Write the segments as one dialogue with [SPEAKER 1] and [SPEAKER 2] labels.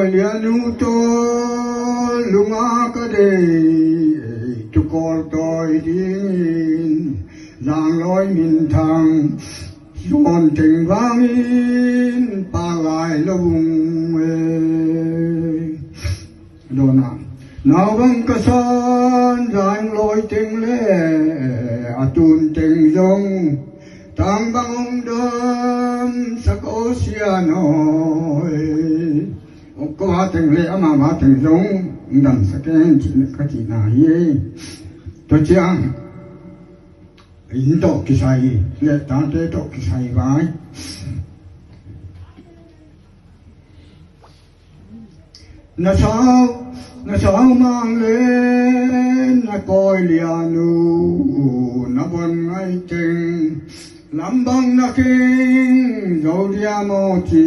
[SPEAKER 1] Lianu to lunga ka de to call toy din lang loi min thang yon ting vang in pa lai lung dona nào vang ka san lang loi ting le atun ting jong tang bang ong dam sak oceano có hóa thành lễ mà hóa thành giống đằng sắc cái chị các chị nào ấy tôi chăng in tổ cái sai lễ ta thế tổ cái sai vậy nó sao mang lên nó coi lianu nó buồn ngay chừng làm bằng nó kinh dấu diamo chi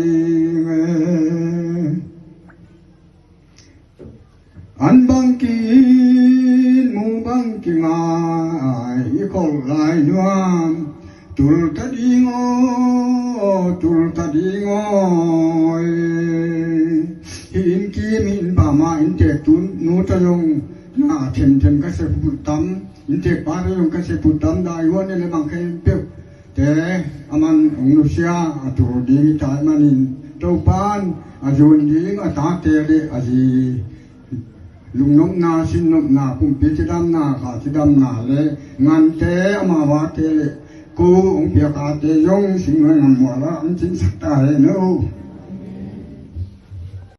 [SPEAKER 1] an bangkin mu bangking ai ko lai nuam tul tadingo hin kim hin pa ma in te tun nu ta yong na them ka se putam in te pa yong ka se putam dai won le bang kai pe te aman ong sia atu di tai manin to pan ajun di nga ta te le aji lung nop na sin nop na pum pi chi dam na kha chi dam na le ngan te ama wa te le ku ong pia ka te yong sing ngam mo la am chin sak ta le no